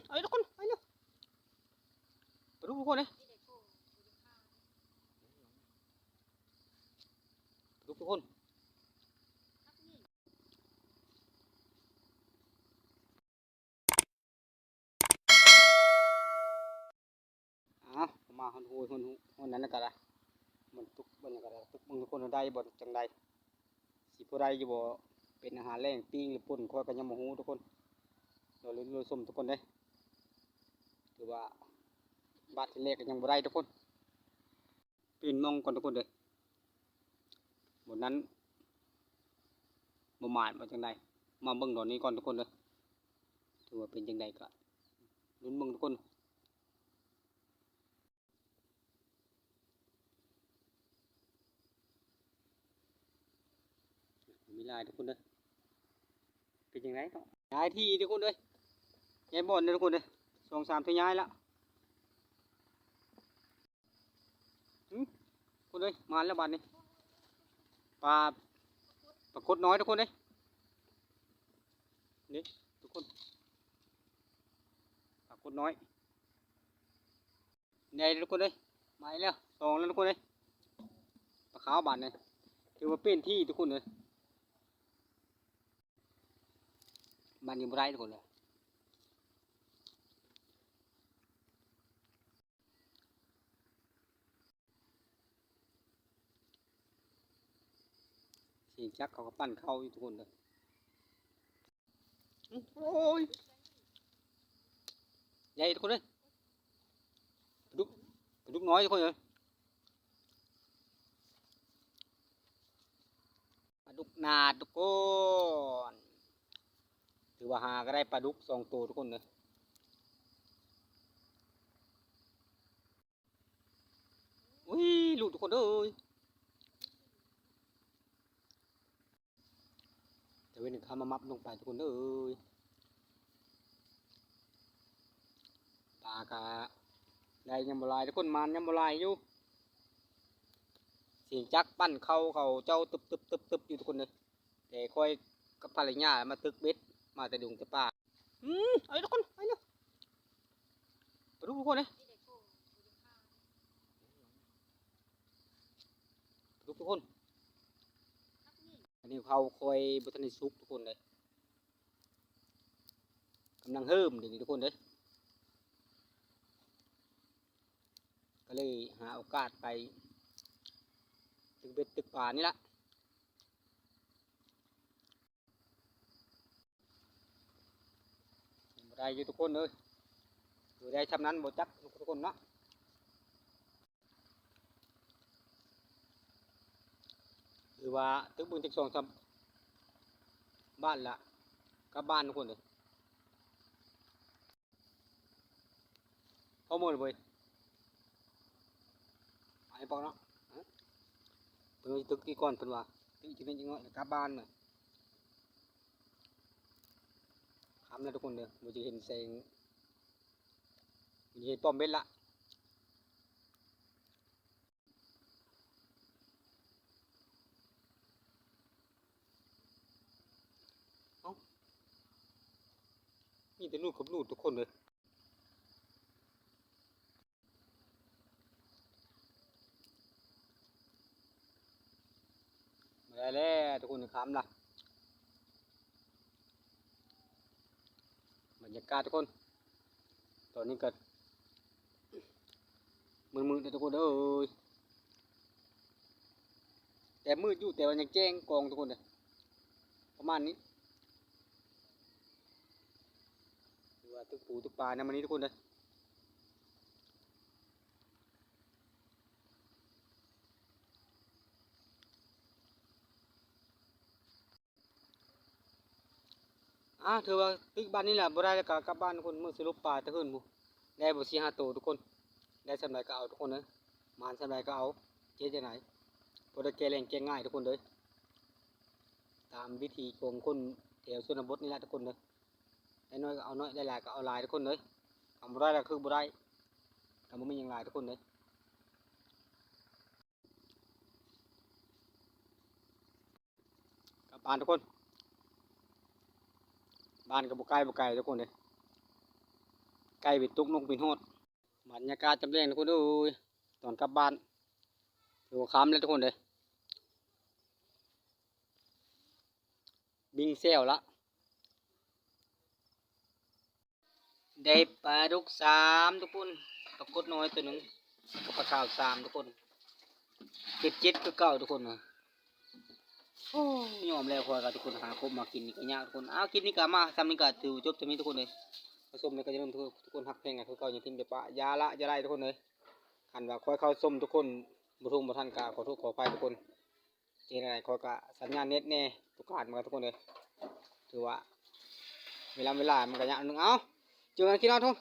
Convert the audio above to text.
ไอ้ทุกคนไอ้เนี่ยไปดูทุกคนเลยดูทุกคนมาคนนั้นก็ได้มันตุกบนก็ได้ตุกมึงทุกคนได้บ่จังใดสิผู้ใดอยู่บ่เป็นอาหารแรงปิ้งหรือป่นค่อยก็ยังบ่ฮู้ทุกคนเราลุ้นเราส้มทุกคนเด้ถือว่าบาดที่แรกก็ยังบ่ได้ทุกคนปีนมองก่อนทุกคนเด้บนนั้นบ่หมานบ่จังใดมาเบิ่งดอกนี้ก่อนทุกคนเด้ถือว่าเป็นจังใดก็ลุ้นเบิ่งทุกคนมีลายทุกคนเด้เป็นจังไดเนาะย้ายที่ทุกคนเด้ย้ายบ่อนเด้ทุกคนเด้2-3ที่ย้ายแล้วคนเด้มาแล้วบัดนี้ปลาปลากดน้อยทุกคนเด้นี่ทุกคนปลากดน้อยใหญ่ทุกคนเด้มาแล้ว2แล้วทุกคนเด้ปลาขาวบาดนี่ถือว่าเป็นที่ทุกคนเลยบ้านนี้บ่ได้ทุกคนเลยสีจักเขาก็ปั้นเข้าอยู่ทุกคนเลยโอ้ยใหญ่ทุกคนเลยปลาดุกน้อยทุกคนเลยปลาดุกนาทุกคนถือว่าหาก็ได้ปลาดุก2 ตัวทุกคนเลยอุ้ยลูกทุกคนเลยแต่เว้นข้ามามับลงไปทุกคนเลยปลากะได้ยังบ่ลายทุกคนมันยังบ่ลายอยู่เสียงจักปั้นเข้าเขาเจ้าตึบอยู่ทุกคนเลยแต่ค่อยกับภรรยามาตึกเบ็ดมาแต่ดุงแต่ป่าไอ้ทุกคนไอ้เนี่ยไปดูทุกคนเลยดูทุกคนอันนี้เขาคอยบุตรในซุปทุกคนเลยกำลังเฮิมเดี๋ยวนี้ทุกคนเลยก็เลยหาโอกาสไปตึกเบ็ดตึกป่านี่ละได้อยู่ทุกคนเลยอยู่ได้ชำนั้นบ่จักทุกคนเนาะหรือว่าตึกบึงตึก2 บ้านละกับบ้านทุกคนเลยเขาหมดเลยไอ้ปองเนาะเพิ่นตึกที่ก่อนเพิ่นว่าตึกที่นี่จังเนาะกับบ้านน่ะคำนะทุกคนเลยบ่จะเห็นแสงบ่จะเห็นป้อมเบ็ดละมีแต่ลูกกับลูกทุกคนเลยมาได้แล้วทุกคนคำละบรรยากาศทุกคนตอนนี้ก็มืดๆเลยทุกคนเอ้ยแต่มืดอยู่แต่ว่ายังแจ้งกองทุกคนเลยประมาณนี้ดูว่าตึกปูตึกปลาในวันนี้ทุกคนเลยถือว่าตึกบ้านนี้แหละบ่ได้แล้วก็กลับบ้านทุกคนมือสรุปปลาตะขึ้นบุได้บ่4-5 ตัวทุกคนได้สำไรก็เอาทุกคนเลยมานสำไรก็เอาเจ๊จะไหนพอได้แกแรงแกง่ายทุกคนเลยตามวิธีของคนแถวชนบทนี่แหละทุกคนเลยได้น้อยก็เอาน้อยได้หลายก็เอาหลายทุกคนเลยทำบ่ได้ก็คือบ่ได้ทำบ่มีอย่างหลายทุกคนเลยกลับบ้านทุกคนบ้านก็บ่ไกลทุกคนเลย ไก่เป็นตุกนกเป็นโฮดบรรยากาศจำแรงทุกคนเอ้ยตอนกลับบ้านถือว่าค้ำเลยทุกคนเลยบิงเซลละได้ปลาดุกสามทุกคนปลากดน้อยตัวหนึ่งปลาขาวสามทุกคนเจ็ดก็เก้าทุกคนนะโอ้ยอมแล้วพอกับทุกคนหาคบมากินนี่ก็ยากทุกคนกินนี่ก็มาทำนี่ก็ถือจบจะมีทุกคนเลยผสมนี่ก็จะเริ่มทุกคนหักเพลงกันคือเก่าอย่าทิ้งเดี๋ยวปะยาละยาไรทุกคนเลยขันว่าคอยเข้าส้มทุกคนบุทุ่งบุทันกาขอโทษขอไปทุกคนเจนอะไรคอยกะสัญญาณเน็ตแน่ทุกการมาทุกคนเลยถือว่าเวลามันก็ยากนึงเจอกันคิดเอาทุก